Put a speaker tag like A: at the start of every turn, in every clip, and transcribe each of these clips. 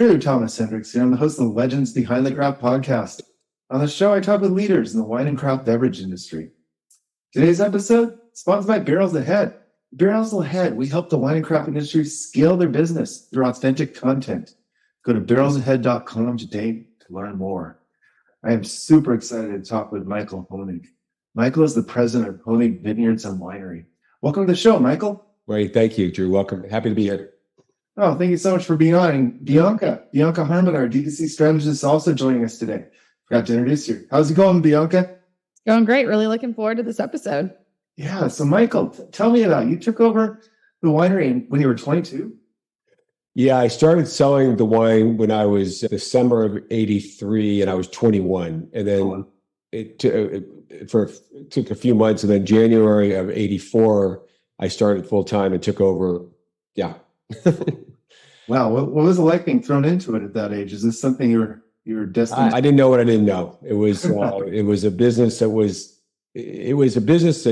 A: Hey, Thomas Hendricks here. I'm the host of the Legends Behind the Craft podcast. On the show, I talk with leaders in the wine and craft beverage industry. Today's episode is sponsored by Barrels Ahead. Barrels Ahead, we help the wine and craft industry scale their business through authentic content. Go to barrelsahead.com today to learn more. I am super excited to talk with Michael Honig. Michael is the president of Honig Vineyards and Winery. Welcome to the show, Michael.
B: Great. Thank you, Drew. Welcome. Happy to be here.
A: Oh, thank you so much for being on. And Bianca Harmon, our D2C strategist, is also joining us today. Forgot to introduce you. How's it going, Bianca?
C: Going great. Really looking forward to this episode.
A: Yeah. So, Michael, tell me about it. You took over the winery when you were 22?
B: Yeah, I started selling the wine when I was December of 83 and I was 21. And then it took a few months. And then January of 84, I started full time and took over. Yeah.
A: Wow. What was it like being thrown into it at that age? Is this something you were destined?
B: I didn't know what I didn't know. It was a business that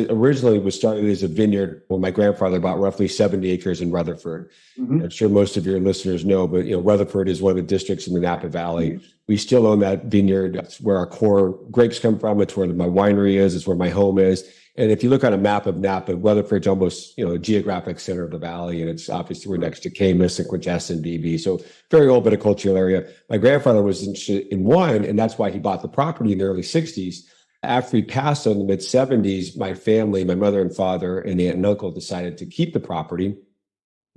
B: originally was started as a vineyard. Well, my grandfather bought roughly 70 acres in Rutherford. Mm-hmm. I'm sure most of your listeners know, but Rutherford is one of the districts in the Napa Valley. Mm-hmm. We still own that vineyard. That's where our core grapes come from. It's where my winery is. It's where my home is. And if you look on a map of Napa, Rutherford's almost, a geographic center of the valley. And it's obviously we're next to Camas and Quintessa and BB. So very old viticultural area. My grandfather was interested in wine, and that's why he bought the property in the early 60s. After he passed in the mid 70s, my family, my mother and father and aunt and uncle decided to keep the property.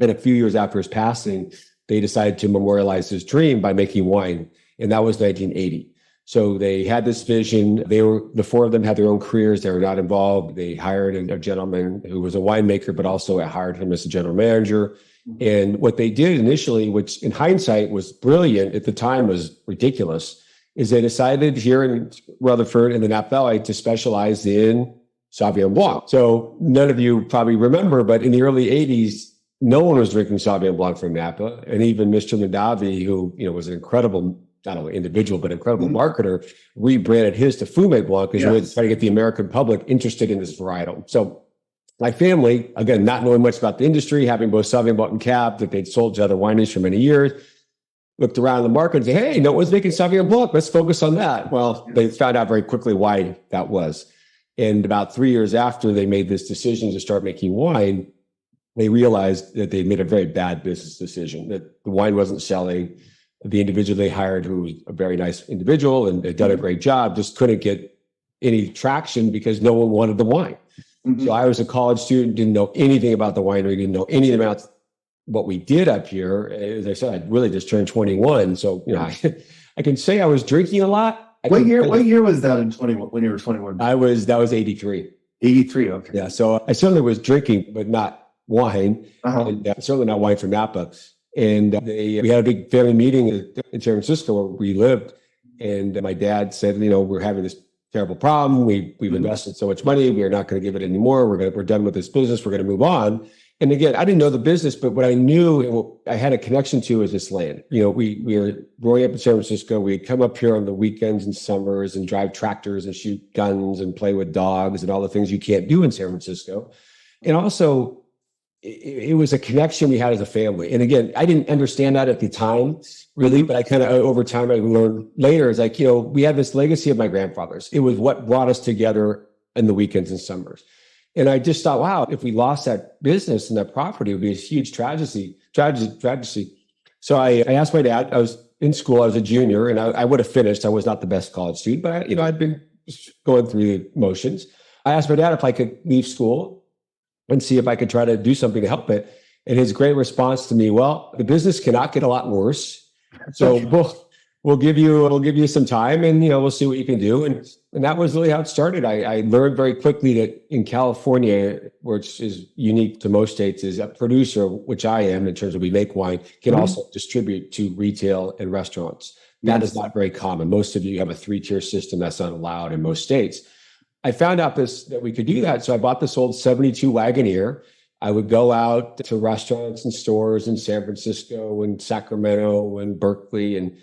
B: And a few years after his passing, they decided to memorialize his dream by making wine. And that was 1980. So they had this vision. The four of them had their own careers. They were not involved. They hired a gentleman who was a winemaker, but also hired him as a general manager. And what they did initially, which in hindsight was brilliant, at the time was ridiculous, is they decided here in Rutherford in the Napa Valley to specialize in Sauvignon Blanc. So none of you probably remember, but in the early 80s, no one was drinking Sauvignon Blanc from Napa. And even Mr. Mandavi, who was an incredible not only individual, but incredible marketer, rebranded his to Fumé Blanc because he was trying to get the American public interested in this varietal. So my family, again, not knowing much about the industry, having both Sauvignon Blanc and Cab that they'd sold to other wineries for many years, looked around the market and said, hey, no one's making Sauvignon Blanc. Let's focus on that. Well, they found out very quickly why that was. And about 3 years after they made this decision to start making wine, they realized that they made a very bad business decision, that the wine wasn't selling. The individual they hired, who was a very nice individual and had done a great job, just couldn't get any traction because no one wanted the wine. Mm-hmm. So I was a college student, didn't know anything about the winery, didn't know anything about what we did up here. As I said, I'd really just turned 21. So, I can say I was drinking a lot.
A: What year was that in 21, when you were 21?
B: That was 83.
A: 83, okay.
B: Yeah, so I certainly was drinking, but not wine, and certainly not wine from Napa. And we had a big family meeting in San Francisco where we lived. And my dad said, we're having this terrible problem. We've invested so much money. We are not going to give it anymore. We're done with this business. We're going to move on. And again, I didn't know the business, but what I knew and what I had a connection to is this land. We were growing up in San Francisco. We'd come up here on the weekends and summers and drive tractors and shoot guns and play with dogs and all the things you can't do in San Francisco. And also, it was a connection we had as a family. And again, I didn't understand that at the time, really, but I kind of, over time, I learned later, is like, we had this legacy of my grandfather's. It was what brought us together in the weekends and summers. And I just thought, wow, if we lost that business and that property, it would be a huge tragedy. So I asked my dad, I was in school, I was a junior, and I would have finished. I was not the best college student, but I'd been going through the motions. I asked my dad if I could leave school and see if I could try to do something to help it. And his great response to me, well, the business cannot get a lot worse. So we'll give you some time and, we'll see what you can do. And that was really how it started. I learned very quickly that in California, which is unique to most states, is a producer, which I am in terms of we make wine, can also distribute to retail and restaurants. That is not very common. Most of you have a 3-tier system that's not allowed in most states. I found out that we could do that. So I bought this old 72 Wagoneer. I would go out to restaurants and stores in San Francisco and Sacramento and Berkeley. And,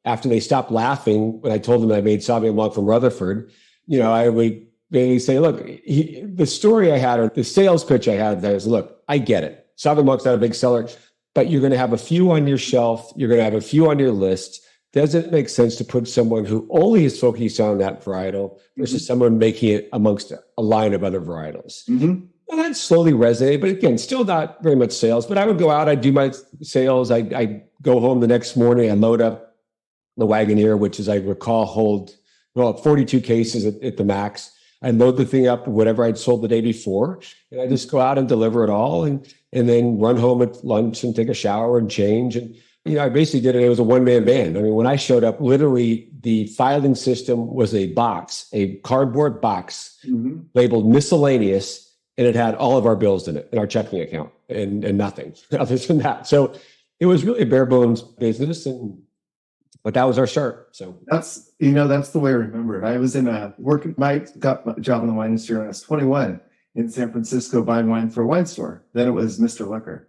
B: after they stopped laughing when I told them I made Sauvignon Blanc from Rutherford, I would basically say, look, the story I had, or the sales pitch I had, that was, look, I get it. Sauvignon Blanc's not a big seller. but you're going to have a few on your shelf. You're going to have a few on your list. Doesn't it make sense to put someone who only is focused on that varietal versus someone making it amongst a line of other varietals?
A: Mm-hmm.
B: Well, that slowly resonated, but again, still not very much sales. But I would go out, I'd do my sales. I go home the next morning, I load up the Wagoneer, which as I recall, hold 42 cases at the max. I load the thing up with whatever I'd sold the day before, and I just go out and deliver it all, and then run home at lunch and take a shower and change. And I basically did it. It was a one-man band. I mean, when I showed up, literally the filing system was a box, a cardboard box labeled miscellaneous, and it had all of our bills in it, in our checking account, and nothing other than that. So it was really a bare bones business, but that was our start. So
A: that's the way I remember it. I was got my job in the wine industry when I was 21 in San Francisco buying wine for a wine store. Then it was Mr. Liquor.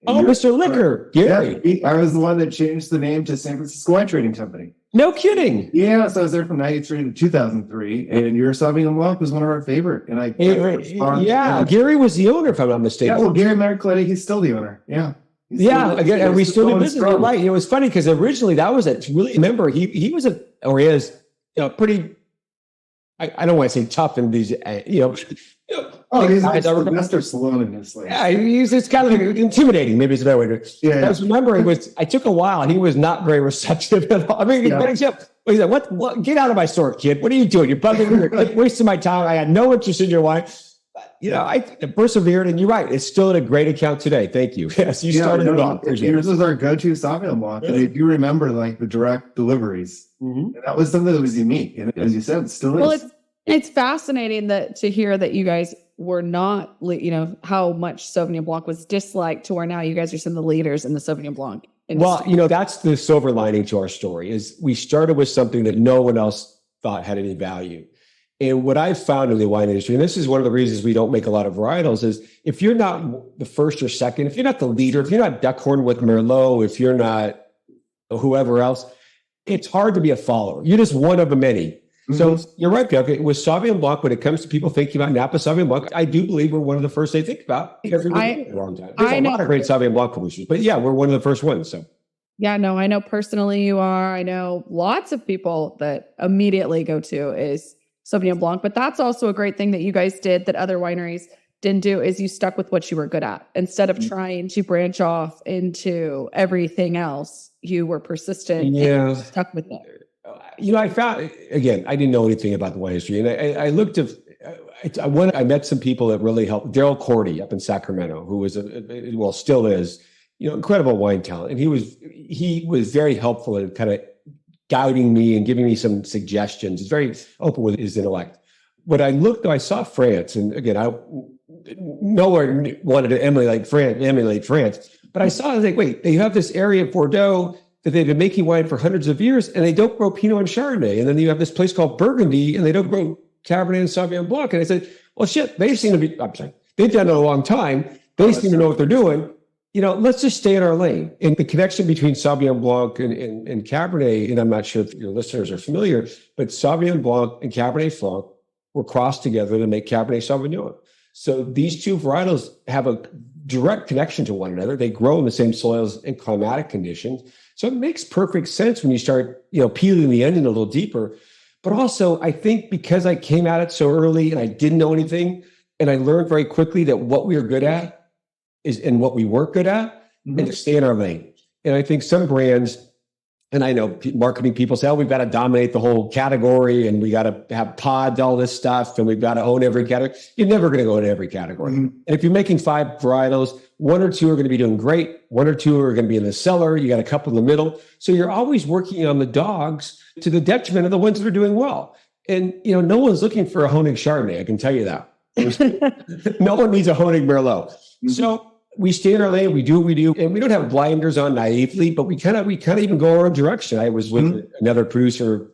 B: Mr. Liquor, Gary.
A: Yeah, I was the one that changed the name to San Francisco Wine Trading Company.
B: No kidding.
A: Yeah, so I was there from 93 to 2003, and your Sauvignon Blanc was one of our favorite. And
B: Gary was the owner, if I'm not mistaken.
A: Yeah, well, Gary Marcoletti, he's still the owner. Yeah.
B: Again, and we still do business. You're right. It was funny because originally that was remember, he was pretty, I don't want to say tough in these,
A: he's like Sylvester Stallone in this.
B: Yeah, it's kind of intimidating. Maybe it's a better way to. Yeah. I was remembering I took a while, and he was not very receptive at all. I mean, he said, "What? Get out of my store, kid! What are you doing? You're bugging me. You're wasting my time. I had no interest in your wine." I persevered, and you're right. It's still at a great account today. Thank you. Yes, you started it off.
A: Yours was our go-to Sauvignon Blanc, and I do remember the direct deliveries. And that was something that was unique, and as you said, it still is.
C: Well, it's fascinating to hear that you guys were not, how much Sauvignon Blanc was disliked to where now you guys are some of the leaders in the Sauvignon Blanc industry.
B: Well, that's the silver lining to our story is we started with something that no one else thought had any value. And what I've found in the wine industry, and this is one of the reasons we don't make a lot of varietals, is if you're not the first or second, if you're not the leader, if you're not Duckhorn with Merlot, if you're not whoever else, it's hard to be a follower. You're just one of the many. So you're right, Bianca. With Sauvignon Blanc, when it comes to people thinking about Napa Sauvignon Blanc, I do believe we're one of the first they think about because we're at the wrong time. There's a lot of great Sauvignon Blanc producers, but yeah, we're one of the first ones. So
C: yeah, no, I know personally you are. I know lots of people that immediately go to is Sauvignon Blanc, but that's also a great thing that you guys did that other wineries didn't do is you stuck with what you were good at. Instead of trying to branch off into everything else, you were persistent and stuck with it.
B: I found, again, I didn't know anything about the wine industry. And I looked at, I met some people that really helped. Daryl Cordy up in Sacramento, who was, still is, incredible wine talent. And he was very helpful in kind of guiding me and giving me some suggestions. He's very open with his intellect. When I saw France, and again, I nowhere wanted to emulate France, but I saw, I was like, wait, they have this area of Bordeaux that they've been making wine for hundreds of years, and they don't grow Pinot and Chardonnay. And then you have this place called Burgundy, and they don't grow Cabernet and Sauvignon Blanc. And I said, well, shit, they've done it a long time. They seem to know what they're doing. Let's just stay in our lane. And the connection between Sauvignon Blanc and Cabernet, and I'm not sure if your listeners are familiar, but Sauvignon Blanc and Cabernet Franc were crossed together to make Cabernet Sauvignon. So these two varietals have a direct connection to one another. They grow in the same soils and climatic conditions. So it makes perfect sense when you start, peeling the onion a little deeper. But also, I think because I came at it so early and I didn't know anything, and I learned very quickly that what we were good at is and what we weren't good at, and to stay in our lane. And I think some brands, and I know marketing people say, we've got to dominate the whole category and we got to have pods, all this stuff, and we've got to own every category. You're never going to go into every category. And if you're making 5 varietals, 1 or 2 are going to be doing great. 1 or 2 are going to be in the cellar. You got a couple in the middle. So you're always working on the dogs to the detriment of the ones that are doing well. And, no one's looking for a Honig Chardonnay. I can tell you that. No one needs a Honig Merlot. So we stay in our lane. We do what we do. And we don't have blinders on naively, but we kind of even go our own direction. I was with another producer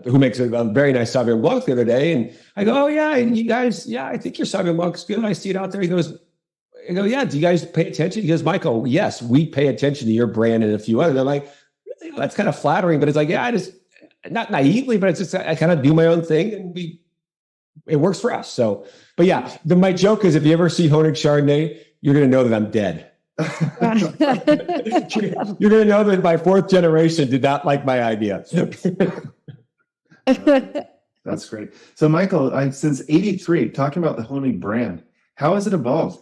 B: who makes a very nice Sauvignon Blanc the other day. And I go, oh, yeah, you guys, I think your Sauvignon Blanc is good. I see it out there. I go, yeah, do you guys pay attention? He goes, Michael, yes, we pay attention to your brand and a few others. I'm like, really? Well, that's kind of flattering, but it's like, I just, not naively, but it's just, I kind of do my own thing and it works for us. So, but yeah, my joke is if you ever see Honig Chardonnay, you're going to know that I'm dead. You're going to know that my fourth generation did not like my idea.
A: That's great. So, Michael, since '83, talking about the Honig brand, how has it evolved?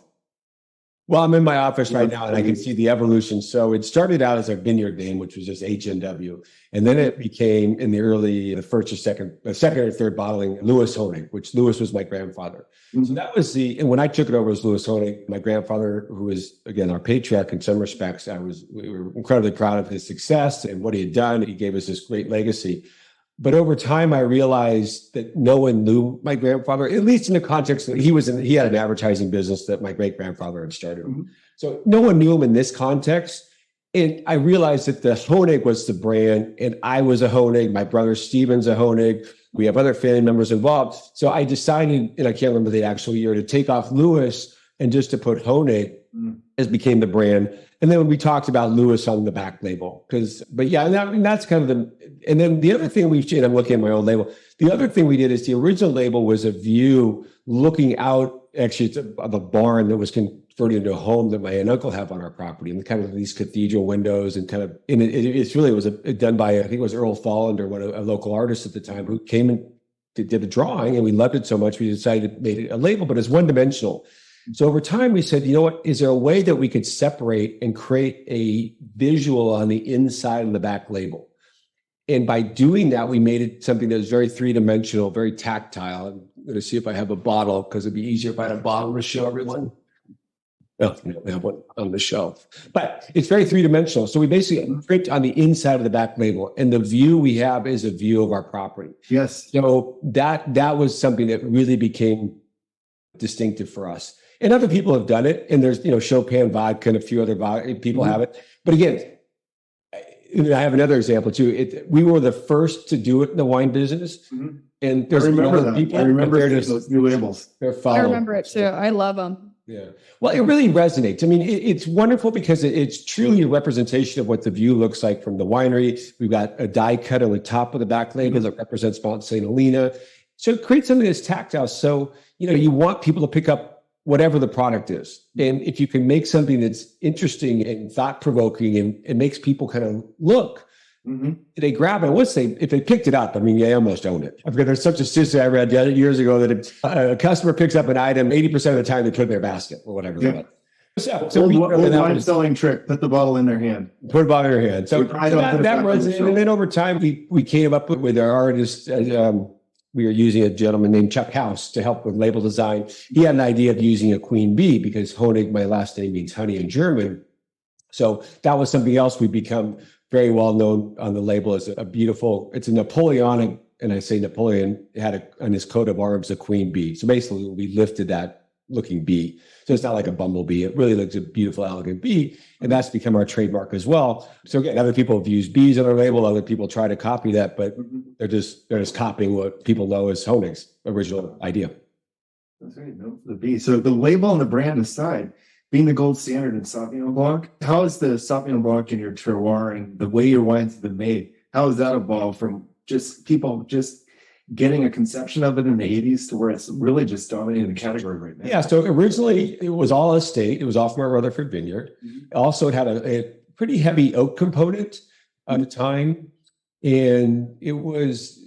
B: Well, I'm in my office right now and I can see the evolution. So it started out as a vineyard name, which was just HNW. And then it became in the first or second or third bottling, Louis Honig, which Louis was my grandfather.
A: Mm-hmm.
B: So that was and when I took it over as Louis Honig, my grandfather, who was, again, our patriarch in some respects, we were incredibly proud of his success and what he had done. He gave us this great legacy. But over time, I realized that no one knew my grandfather, at least in the context that he had an advertising business that my great grandfather had started. Mm-hmm. So no one knew him in this context. And I realized that the Honig was the brand, and I was a Honig. My brother Steven's a Honig. We have other family members involved. So I decided, and I can't remember the actual year, to take off Louis and just to put Honig as became the brand. And then we talked about Louis on the back label, and that's kind of and then the other thing we've changed, I'm looking at my old label. The other thing we did is the original label was a view looking out, actually, of a barn that was converted into a home that my aunt and uncle have on our property, and kind of these cathedral windows, and kind of, and it was done by, I think it was Earl Folland, or a local artist at the time, who came and did the drawing, and we loved it so much we decided to make it a label, but it's one-dimensional. So over time, we said, you know what, is there a way that we could separate and create a visual on the inside of the back label? And by doing that, we made it something that was very three-dimensional, very tactile. I'm going to see if I have a bottle, because it'd be easier if I had a bottle to show everyone. Oh, we have one on the shelf. But it's very three-dimensional. So we basically print on the inside of the back label, and the view we have is a view of our property.
A: Yes.
B: So that was something that really became distinctive for us. And other people have done it, and there's, Chopin vodka and a few other people have it. But again, I have another example too. We were the first to do it in the wine business, and there's other people.
A: I remember those new labels.
C: I remember it too. I love them.
B: Yeah. Well, it really resonates. I mean, it's wonderful because it's truly a representation of what the view looks like from the winery. We've got a die cut on the top of the back label that represents Mount St. Helena. So it creates something that's tactile. So, you want people to pick up whatever the product is. And if you can make something that's interesting and thought-provoking and makes people kind of look, they grab it. If they picked it up, they almost own it. I forget, there's such a statistic I read years ago that a customer picks up an item, 80% of the time they put it in their basket or whatever.
A: Yeah.
B: So
A: old wine selling trick, put the bottle in their hand.
B: Put a bottle in their hand. So that resonated. And then over time, we came up with our artist, we were using a gentleman named Chuck House to help with label design. He had an idea of using a queen bee, because Honig, my last name, means honey in German. So that was something else we become very well known on the label as it's a Napoleonic, and I say Napoleon had on his coat of arms a queen bee. So basically we lifted that looking bee. So it's not like a bumblebee. It really looks a beautiful, elegant bee. And that's become our trademark as well. So again, other people have used bees on their label. Other people try to copy that, but they're just copying what people know as Honig's original idea.
A: That's right. No, the bee. So the label and the brand aside, being the gold standard in Sauvignon Blanc, how is the Sauvignon Blanc in your terroir and the way your wines have been made, how has that evolved from just people getting a conception of it in the 80s to where it's really just dominating the category right now?
B: Yeah, so originally it was all estate. It was off my Rutherford vineyard. Also, it had a pretty heavy oak component at the time. And it's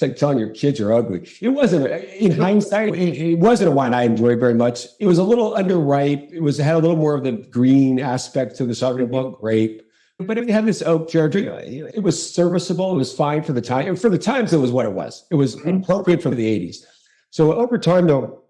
B: like telling your kids are ugly. It wasn't, in hindsight, it wasn't a wine I enjoyed very much. It was a little underripe. It had a little more of the green aspect to the Sauvignon Blanc grape. But it had this oak character. It was serviceable. It was fine for the time. And for the times, it was what it was. It was appropriate for the 80s. So over time, though,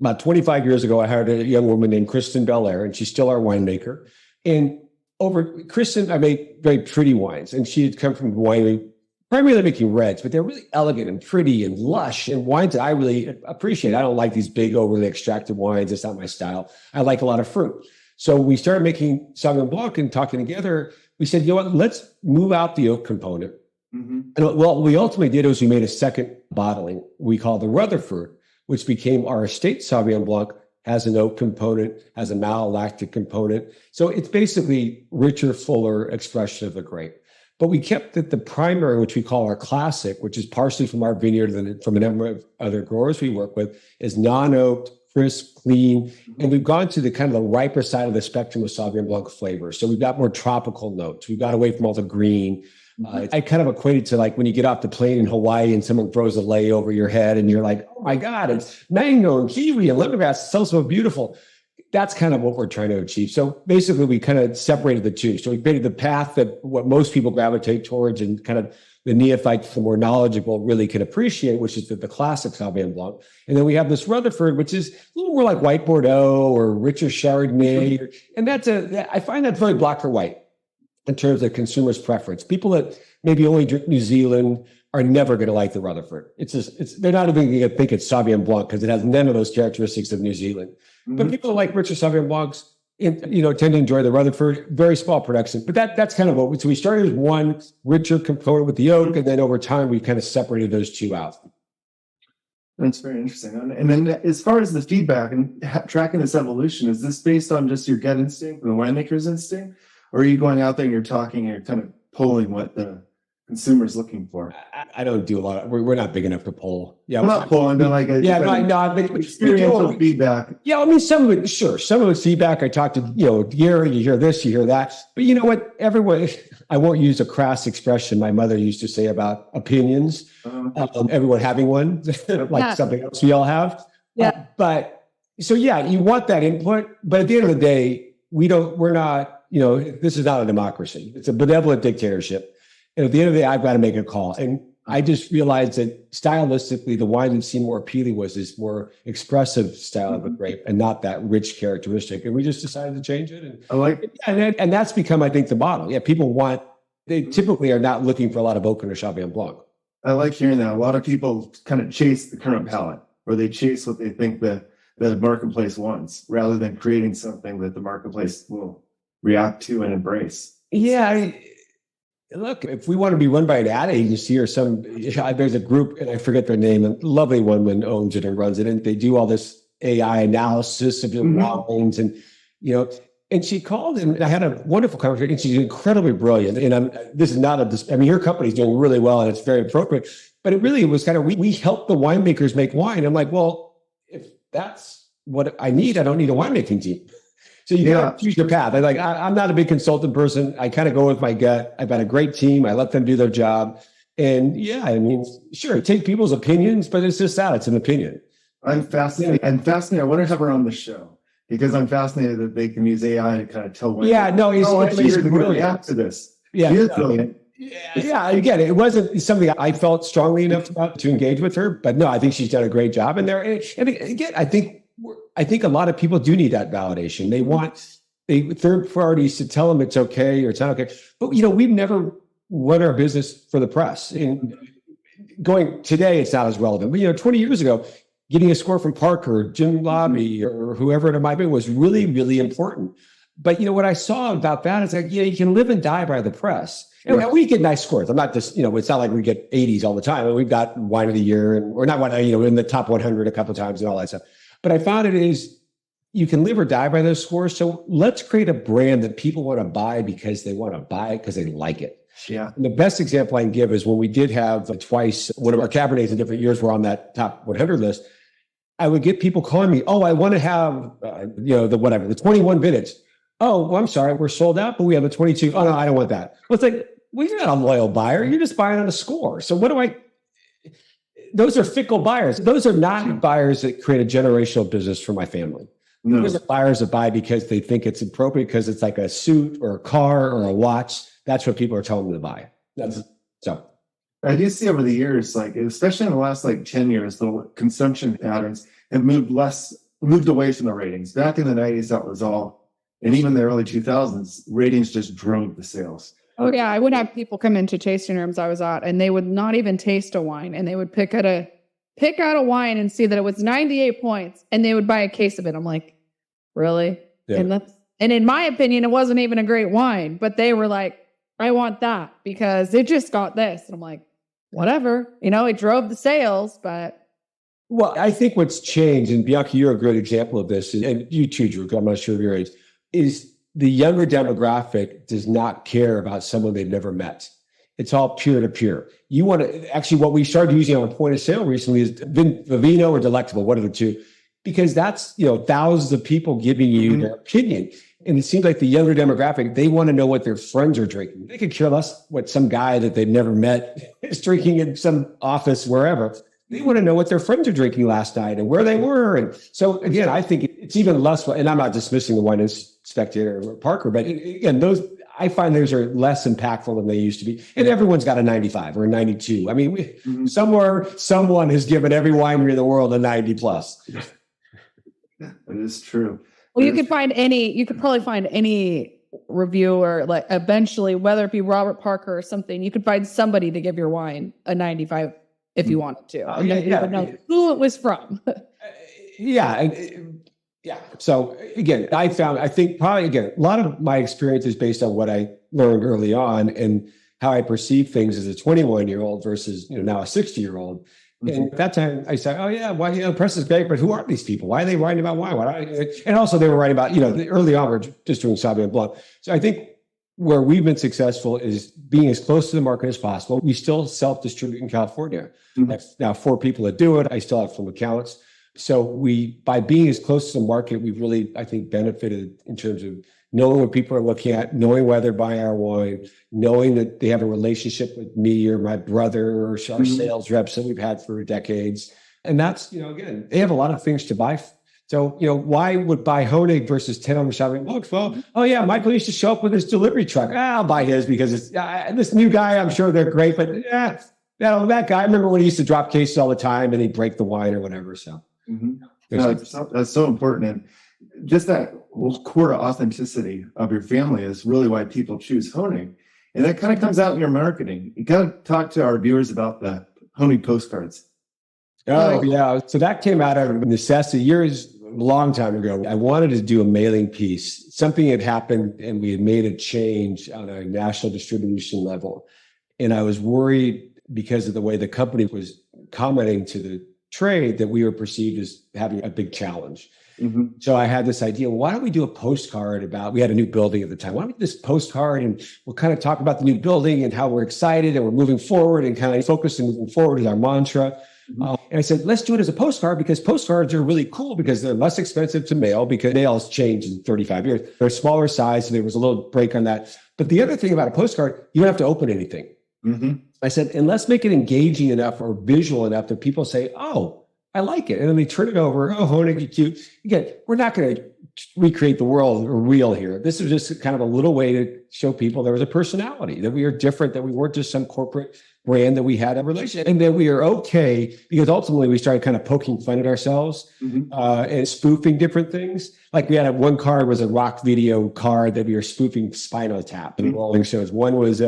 B: about 25 years ago, I hired a young woman named Kristen Belair, and she's still our winemaker. And over Kristen, I made very pretty wines. And she had come from the winery, primarily making reds, but they're really elegant and pretty and lush and wines that I really appreciate. I don't like these big, overly extracted wines. It's not my style. I like a lot of fruit. So we started making Sauvignon Blanc and talking together. We said, let's move out the oak component. And what we ultimately did was we made a second bottling we call the Rutherford, which became our estate Sauvignon Blanc, has an oak component, has a malolactic component. So it's basically richer, fuller expression of the grape. But we kept the primary, which we call our classic, which is partially from our vineyard and from a number of other growers we work with, is non-oaked, crisp, clean. And we've gone to the kind of the riper side of the spectrum with Sauvignon Blanc flavor. So we've got more tropical notes. We've got away from all the green. I kind of equate it to like when you get off the plane in Hawaii and someone throws a lei over your head and you're like, oh my God, it's mango and kiwi and lemongrass. It's so beautiful. That's kind of what we're trying to achieve. So basically we kind of separated the two. So we created the path that what most people gravitate towards and kind of the neophytes, the more knowledgeable, really can appreciate, which is the classic Sauvignon Blanc. And then we have this Rutherford, which is a little more like white Bordeaux or richer Chardonnay. And I find that very black or white in terms of consumers' preference. People that maybe only drink New Zealand are never going to like the Rutherford. They're not even going to think it's Sauvignon Blanc because it has none of those characteristics of New Zealand. Mm-hmm. But people who like richer Sauvignon Blancs, tend to enjoy the Rutherford. Very small production, but that's kind of what. So we started with one richer component with the oak, and then over time we kind of separated those two out.
A: That's very interesting. And then, as far as the feedback and tracking this evolution, is this based on just your gut instinct, the winemaker's instinct, or are you going out there and you're talking and you're kind of polling what the consumer's looking for?
B: I don't do a lot. We're not big enough to poll. Yeah,
A: I'm not polling, but like
B: I think
A: experiential feedback.
B: Yeah, I mean, some of it, sure. Some of it's feedback. I talked to Gary. You hear this, you hear that. But you know what? Everyone. I won't use a crass expression my mother used to say about opinions. Everyone having one, like something else we all have.
C: Yeah.
B: But so you want that input, but at the end of the day, we're not. This is not a democracy. It's a benevolent dictatorship. And at the end of the day, I've got to make a call. And I just realized that stylistically, the wine that seemed more appealing was this more expressive style of a grape and not that rich characteristic. And we just decided to change it. And
A: I like it.
B: And that's become, I think, the model. Yeah, they typically are not looking for a lot of Oak or Sauvignon Blanc.
A: I like hearing that. A lot of people kind of chase the current palate, or they chase what they think the marketplace wants, rather than creating something that the marketplace will react to and embrace.
B: Yeah, look, if we want to be run by an ad agency or there's a group, and I forget their name, a lovely woman owns it and runs it, and they do all this AI analysis of your wines, and and she called, and I had a wonderful conversation, and she's incredibly brilliant. And this is not her company's doing really well, and it's very appropriate, but it really was kind of, we help the winemakers make wine. I'm like, well, if that's what I need, I don't need a winemaking team. So you got to choose your path. I'm not a big consultant person. I kind of go with my gut. I've got a great team. I let them do their job. And sure, take people's opinions, but it's just that. It's an opinion.
A: I'm fascinated. I want to have her on the show because I'm fascinated that they can use AI to kind of tell when.
B: Yeah, no, he's brilliant.
A: React to this.
B: Yeah,
A: he is brilliant.
B: Yeah, again, it wasn't something I felt strongly enough about to engage with her, but no, I think she's done a great job in there. And again, I think a lot of people do need that validation. They want third parties to tell them it's okay or it's not okay. But we've never run our business for the press. And going today, it's not as relevant. But 20 years ago, getting a score from Parker, Jim Lobby, or whoever it might be was really, really important. But what I saw about that is like, you can live and die by the press. And we get nice scores. I'm not just, it's not like we get 80s all the time. We've got wine of the year, and we're not in the top 100 a couple of times and all that stuff. But I found it is you can live or die by those scores. So let's create a brand that people want to buy because they want to buy it because they like it.
A: Yeah.
B: And the bbest example I can give is when we did have twice, one of our Cabernets in different years were on that top 100 list. I would get people calling me, oh, I want to have, the 21 vintage. Oh, well, I'm sorry, we're sold out, but we have the 22. Oh, no, I don't want that. Well, it's like, well, you're not a loyal buyer. You're just buying on a score. So those are fickle buyers. Those are not buyers that create a generational business for my family. No. Those are buyers that buy because they think it's appropriate because it's like a suit or a car or a watch. That's what people are telling them to buy.
A: I do see over the years, especially in the last 10 years, the consumption patterns have moved away from the ratings. Back in the 90s, that was all. And even the early 2000s, ratings just drove the sales.
C: Oh, yeah. I would have people come into tasting rooms I was at, and they would not even taste a wine, and they would pick out a wine and see that it was 98 points, and they would buy a case of it. I'm like, really? Yeah. And in my opinion, it wasn't even a great wine, but they were like, I want that because it just got this. And I'm like, whatever. It drove the sales, but.
B: Well, I think what's changed, and Bianca, you're a great example of this, and you too, Drew, I'm not sure of your age, is the younger demographic does not care about someone they've never met. It's all peer to peer. Actually, what we started using on a point of sale recently is Vivino or Delectable, one of the two. because that's, thousands of people giving you their opinion. And it seems like the younger demographic, they want to know what their friends are drinking. They could care less what some guy that they've never met is drinking in some office, wherever. They want to know what their friends are drinking last night and where they were. And so, again, I think it's even less, and I'm not dismissing the Wine Spectator or Parker, but again, I find those are less impactful than they used to be. And everyone's got a 95 or a 92. I mean, somewhere, someone has given every winery in the world a 90 plus.
A: That is true.
C: Well, you could probably find any reviewer, like eventually, whether it be Robert Parker or something, you could find somebody to give your wine a 95 if you wanted to. You would know who it was from.
B: Yeah. So again, I think probably, again, a lot of my experience is based on what I learned early on and how I perceive things as a 21-year-old versus, now a 60-year-old. And at that time, I said, oh, yeah, why, press is great, but who are these people? Why are they writing about wine? And also they were writing about, early on, we're just doing Sauvignon Blanc. So I think where we've been successful is being as close to the market as possible. We still self-distribute in California. That's now 4 people that do it. I still have some accounts. So by being as close to the market, we've really, I think, benefited in terms of knowing what people are looking at, knowing why they're buying our wine, knowing that they have a relationship with me or my brother or our sales reps that we've had for decades. And that's, again, they have a lot of things to buy. So, why would buy Honig versus 10 other Sauvignon Blancs? Well, oh yeah, Michael used to show up with his delivery truck. I'll buy his because it's this new guy. I'm sure they're great, but that guy, I remember when he used to drop cases all the time and he'd break the wine or whatever. So
A: that's so important. And just that core authenticity of your family is really why people choose Honig. And that kind of comes out in your marketing. You got to talk to our viewers about the Honig postcards.
B: Oh, yeah. So that came out of necessity a long time ago. I wanted to do a mailing piece. Something had happened and we had made a change on a national distribution level. And I was worried because of the way the company was commenting to the trade that we were perceived as having a big challenge. So I had this idea, why don't we do a postcard we had a new building at the time. Why don't we do this postcard and we'll kind of talk about the new building and how we're excited and we're moving forward and kind of focused on moving forward is our mantra. And I said, let's do it as a postcard because postcards are really cool because they're less expensive to mail because mail has changed in 35 years. They're smaller size. So there was a little break on that. But the other thing about a postcard, you don't have to open anything. I said, and let's make it engaging enough or visual enough that people say, oh, I like it. And then they turn it over. Oh, Honig, you're cute. Again, we're not going to recreate the world or wheel here. This is just kind of a little way to show people there was a personality, that we are different, that we weren't just some corporate brand, that we had a relationship, and that we are okay, because ultimately we started kind of poking fun at ourselves and spoofing different things. Like we had one card was a rock video card that we were spoofing Spinal Tap and rolling shows. One was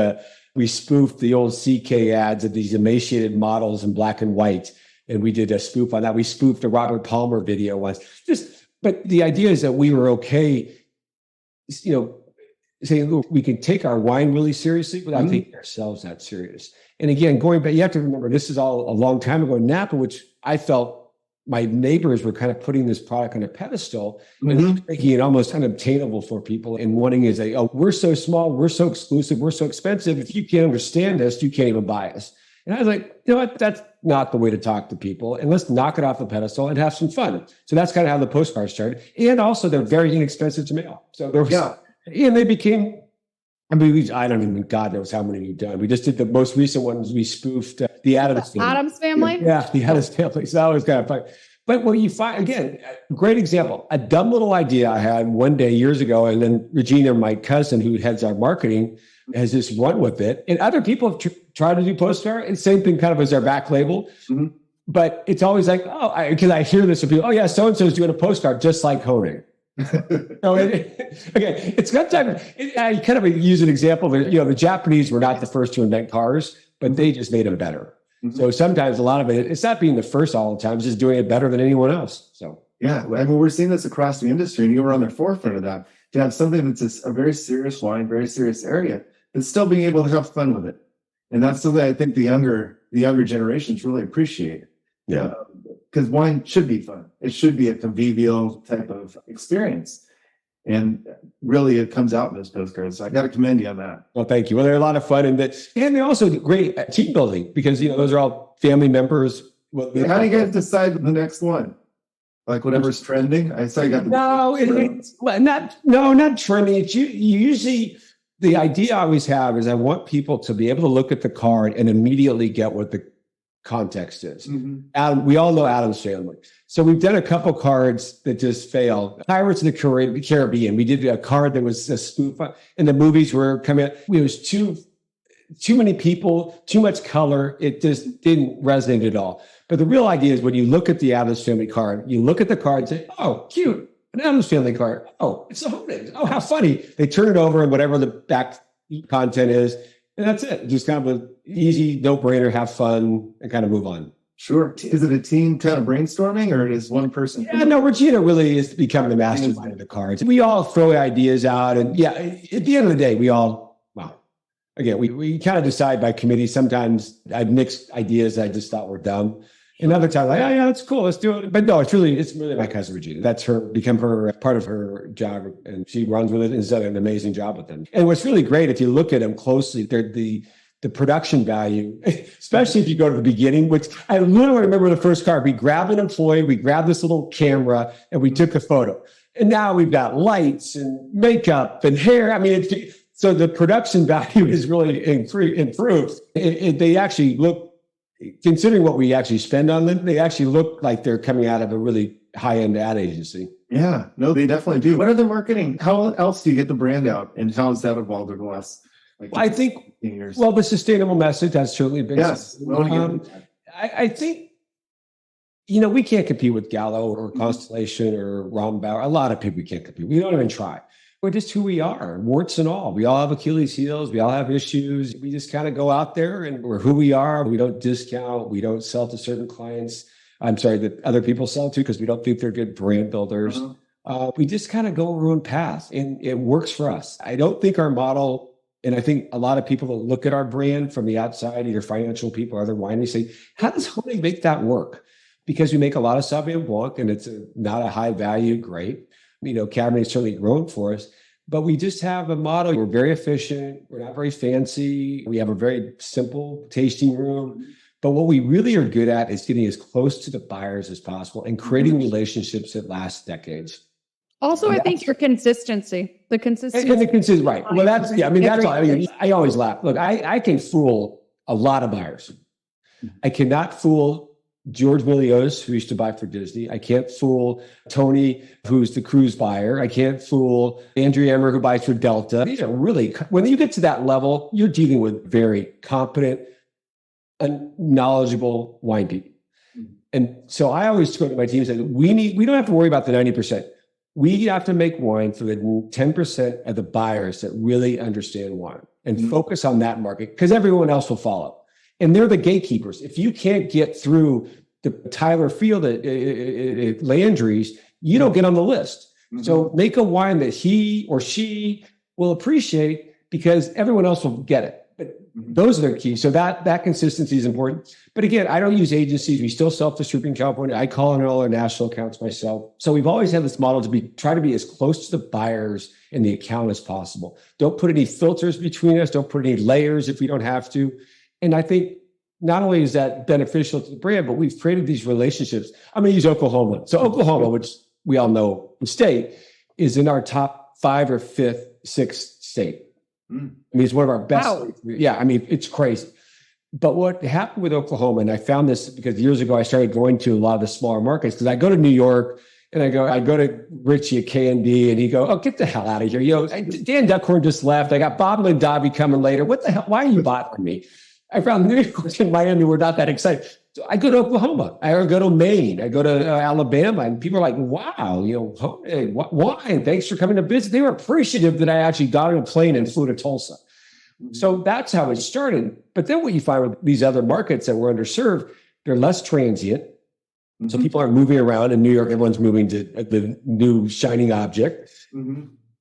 B: we spoofed the old CK ads of these emaciated models in black and white. And we did a spoof on that. We spoofed a Robert Palmer video once. But the idea is that we were okay, saying, look, we can take our wine really seriously without taking ourselves that serious. And again, going back, you have to remember, this is all a long time ago in Napa, which I felt my neighbors were kind of putting this product on a pedestal and making it almost unobtainable for people and wanting to say, oh, we're so small, we're so exclusive, we're so expensive. If you can't understand us, you can't even buy us. And I was like, you know what? That's not the way to talk to people. And let's knock it off the pedestal and have some fun. So that's kind of how the postcards started. And also, they're very inexpensive to mail. So there was, and they became, I don't even, God knows how many we've done. We just did the most recent ones. We spoofed the Addams family.
C: Addams family?
B: Yeah, the Addams family. So that was kind of fun. But what you find, again, great example, a dumb little idea I had one day years ago. And then Regina, my cousin, who heads our marketing, has just run with it. And other people have tried to do postcard, and same thing kind of as our back label. But it's always like, because I hear this from people, oh yeah, so-and-so is doing a postcard just like Honig. Okay, it's got time. I kind of use an example that, the Japanese were not the first to invent cars, but they just made them better. So sometimes a lot of it's not being the first all the time, it's just doing it better than anyone else. So
A: yeah, I mean, we're seeing this across the industry, and you were on the forefront of that. To have something that's a very serious wine, very serious area, and still being able to have fun with it. And that's something I think the younger generations really appreciate.
B: Yeah.
A: Because wine should be fun. It should be a convivial type of experience. And really it comes out in those postcards. So I got to commend you on that.
B: Well, thank you. Well, they're a lot of fun. And they're also great at team building because, those are all family members.
A: How do you guys decide the next one? Like whatever's trending? I saw you got the...
B: Not trending. It's you usually, the idea I always have is I want people to be able to look at the card and immediately get what the context is. Adam, we all know Adam's family. So we've done a couple cards that just failed. Pirates of the Caribbean. We did a card that was a spoof, and the movies were coming out. It was too many people, too much color. It just didn't resonate at all. But the real idea is when you look at the Adams Family card, you look at the card and say, oh, cute, an Adams Family card. Oh, it's a Honig. Oh, how funny. They turn it over and whatever the back content is, and that's it. Just kind of an easy, no-brainer, have fun, and kind of move on.
A: Sure. Is it a team kind of brainstorming, or is one person?
B: Yeah, no, Regina really is becoming the mastermind of the cards. We all throw ideas out, and yeah, at the end of the day, we all, well, again, we kind of decide by committee. Sometimes I've mixed ideas I just thought were dumb. And other times, like, oh yeah, that's cool, let's do it. But no, it's really my cousin Regina. That's become part of her job, and she runs with it and has done an amazing job with them. And what's really great, if you look at them closely, they're the production value, especially if you go to the beginning, which I literally remember the first card. We grabbed an employee, we grabbed this little camera, and we took a photo. And now we've got lights and makeup and hair. I mean, so the production value is really improved. They actually look, considering what we actually spend on them, they actually look like they're coming out of a really high-end ad agency.
A: Yeah, no, they definitely do. What other marketing? How else do you get the brand out, and how has that evolved over the last?
B: I think,
A: years?
B: Well, the sustainable message, that's certainly been.
A: Yes.
B: I think, we can't compete with Gallo or Constellation or Rombauer. A lot of people we can't compete. We don't even try. We're just who we are, warts and all. We all have Achilles heels. We all have issues. We just kind of go out there and we're who we are. We don't discount. We don't sell to certain clients. I'm sorry, that other people sell to, because we don't think they're good brand builders. We just kind of go our own path, and it works for us. I don't think our model, and I think a lot of people that look at our brand from the outside, either financial people or other wineries, say, how does Honig make that work? Because we make a lot of Sauvignon Blanc, and it's not a high value grape. Cabernet is certainly grown for us, but we just have a model. We're very efficient. We're not very fancy. We have a very simple tasting room. But what we really are good at is getting as close to the buyers as possible and creating relationships that last decades.
C: Also, I think your consistency, the consistency.
B: And the consistency, right. Well, that's all. I always laugh. Look, I can fool a lot of buyers. I cannot fool George Miliotis, who used to buy for Disney. I can't fool Tony, who's the cruise buyer. I can't fool Andrew Emmer, who buys for Delta. These are really, when you get to that level, you're dealing with very competent and knowledgeable wine people. And so I always go to my team and say, we don't have to worry about the 90%. We have to make wine for the 10% of the buyers that really understand wine and focus on that market, because everyone else will follow. And they're the gatekeepers. If you can't get through the Tyler Field at Landry's, you don't get on the list. So make a wine that he or she will appreciate, because everyone else will get it. But those are the keys. So that consistency is important. But again, I don't use agencies. We still self-distribute in California. I call in all our national accounts myself. So we've always had this model to try to be as close to the buyers and the account as possible. Don't put any filters between us. Don't put any layers if we don't have to. And I think not only is that beneficial to the brand, but we've created these relationships. I'm going to use Oklahoma. So Oklahoma, which we all know the state, is in our top 5 or 5th, 6th state. I mean, it's one of our best.
C: Wow.
B: Yeah, I mean, it's crazy. But what happened with Oklahoma, and I found this because years ago I started going to a lot of the smaller markets, because I go to New York and I go to Richie at K&D, and he go, oh, get the hell out of here. Dan Duckhorn just left. I got Bob Mondavi coming later. What the hell? Why are you bothering me? I found New York and Miami were not that excited. So I go to Oklahoma. I go to Maine. I go to Alabama, and people are like, wow, wine, thanks for coming to visit. They were appreciative that I actually got on a plane and flew to Tulsa. So that's how it started. But then what you find with these other markets that were underserved, they're less transient. So people aren't moving around. In New York, everyone's moving to the new shining object.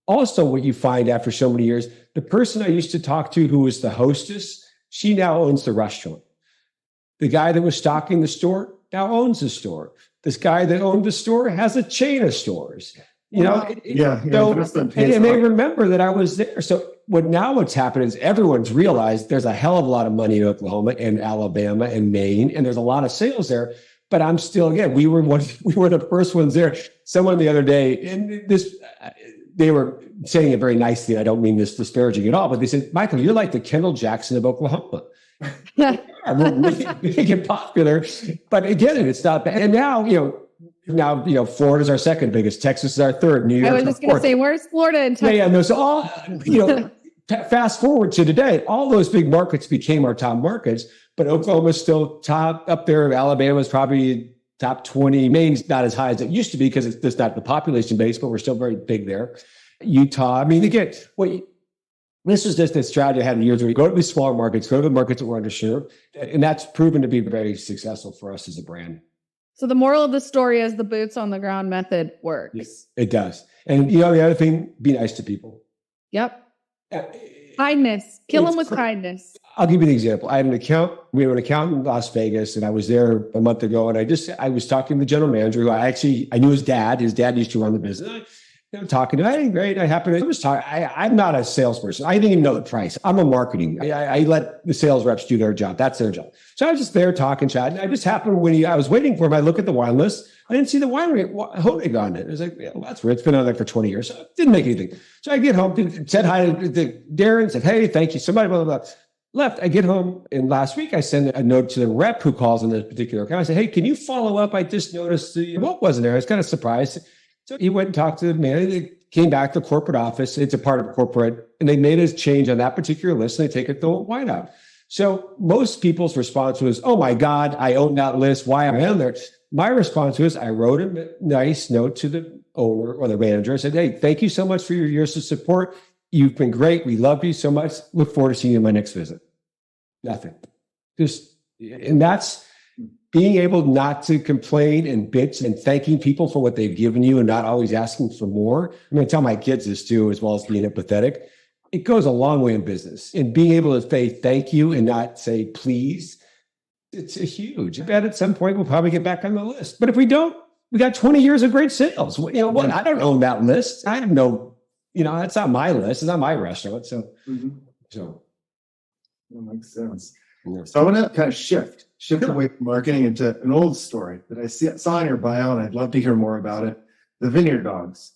B: Also, what you find after so many years, the person I used to talk to who was the hostess, she now owns the restaurant. The guy that was stocking the store now owns the store. This guy that owned the store has a chain of stores. And they remember that I was there. So what's happened is everyone's realized there's a hell of a lot of money in Oklahoma and Alabama and Maine, and there's a lot of sales there. but I'm still, again, we were the first ones there. Someone the other day, and they were saying it very nicely. I don't mean this disparaging at all, but they said, Michael, you're like the Kendall Jackson of Oklahoma. We're really popular, but again, it's not bad. And now, Florida's our second biggest. Texas is our third. New York.
C: I was just going to say, where's Florida and Texas?
B: Yeah, and those all, fast forward to today, all those big markets became our top markets, but Oklahoma's still top up there. Alabama's probably top 20. Maine's not as high as it used to be because it's just not the population base, but we're still very big there. Utah, I mean, again, this is just a strategy I had years ago. Go to these smaller markets, go to the markets that we're underserved. And that's proven to be very successful for us as a brand.
C: So the moral of the story is the boots on the ground method works.
B: Yes, it does. And the other thing, be nice to people.
C: Yep. Kindness. Kill them with kindness.
B: I'll give you an example. I had an account. We have an account in Las Vegas, and I was there a month ago, and I was talking to the general manager who I knew his dad. His dad used to run the business. I'm talking to him. Hey, great. I'm not a salesperson. I didn't even know the price. I'm a marketing. I let the sales reps do their job. That's their job. So I was just there talking, chatting. I just happened when I was waiting for him, I look at the wine list. I didn't see the winery Honig on it. I was like, well, that's weird. It's been on there for 20 years. So it didn't make anything. So I get home, said hi to Darren, said, hey, thank you. Somebody, blah, blah, blah. Left. I get home, and last week I sent a note to the rep who calls on this particular account. I said, hey, can you follow up? I just noticed the what wasn't there. I was kind of surprised. So he went and talked to the man. They came back to the corporate office. It's a part of corporate, and they made a change on that particular list, and they take the wine out. So most people's response was, oh my God, I own that list. Why am I on there? My response was, I wrote a nice note to the owner or the manager. I said, hey, thank you so much for your years of support. You've been great. We love you so much. Look forward to seeing you in my next visit. Nothing. And that's being able not to complain and bitch and thanking people for what they've given you and not always asking for more. I'm going to tell my kids this too, as well as being empathetic. It goes a long way in business. And being able to say thank you and not say please, it's a huge. I bet at some point we'll probably get back on the list. But if we don't, we got 20 years of great sales. I don't own that list. I have no, that's not my list. It's not my restaurant. So,
A: that makes sense. So I want to kind of shift away from marketing into an old story that I saw in your bio, and I'd love to hear more about it. The vineyard dogs.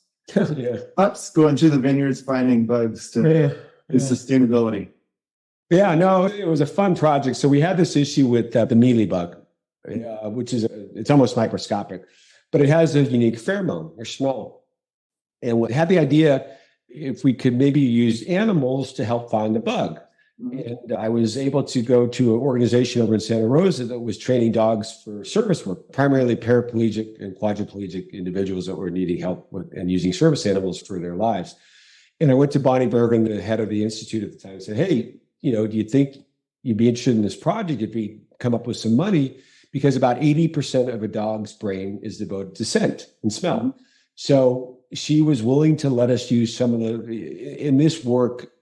A: Pups going to the vineyards, finding bugs to sustainability.
B: Yeah, no, it was a fun project. So we had this issue with the mealy bug, which is it's almost microscopic, but it has a unique pheromone or smell. And we had the idea if we could maybe use animals to help find the bug. And I was able to go to an organization over in Santa Rosa that was training dogs for service work, primarily paraplegic and quadriplegic individuals that were needing help with and using service animals for their lives. And I went to Bonnie Bergen, the head of the institute at the time, and said, hey, do you think you'd be interested in this project if we come up with some money? Because about 80% of a dog's brain is devoted to scent and smell. So she was willing to let us use some of in this work.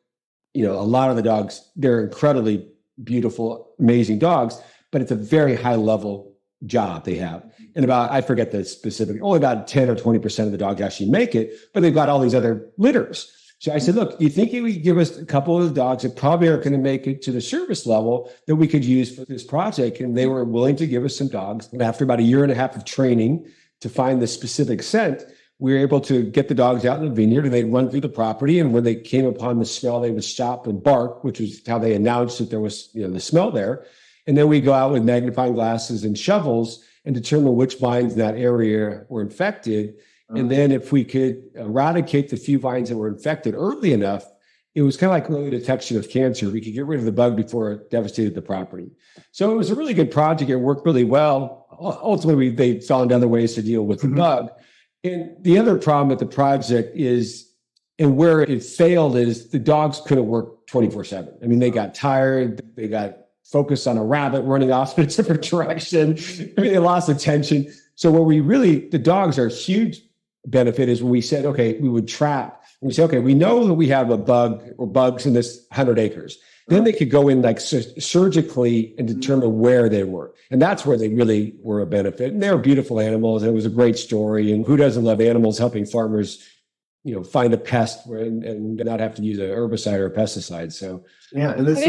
B: A lot of the dogs, they're incredibly beautiful, amazing dogs, but it's a very high level job they have. And I forget the specific, only about 10 or 20% of the dogs actually make it, but they've got all these other litters. So I said, look, you think you could give us a couple of the dogs that probably aren't going to make it to the service level that we could use for this project? And they were willing to give us some dogs. And after about a year and a half of training to find the specific scent, we were able to get the dogs out in the vineyard, and they'd run through the property. And when they came upon the smell, they would stop and bark, which was how they announced that there was the smell there. And then we go out with magnifying glasses and shovels and determine which vines in that area were infected. And then if we could eradicate the few vines that were infected early enough, it was kind of like early detection of cancer. We could get rid of the bug before it devastated the property. So it was a really good project. It worked really well. Ultimately, they found other ways to deal with the bug. And the other problem with the project is, and where it failed, is the dogs couldn't work 24/7. I mean, they got tired. They got focused on a rabbit running off in a different direction. They lost attention. So the dogs are a huge benefit is when we said, okay, we would trap. We say, okay, we know that we have a bug or bugs in this 100 acres. Then they could go in surgically and determine where they were. And that's where they really were a benefit. And they were beautiful animals. And it was a great story. And who doesn't love animals helping farmers, find a pest and not have to use an herbicide or a pesticide. So,
A: yeah. And this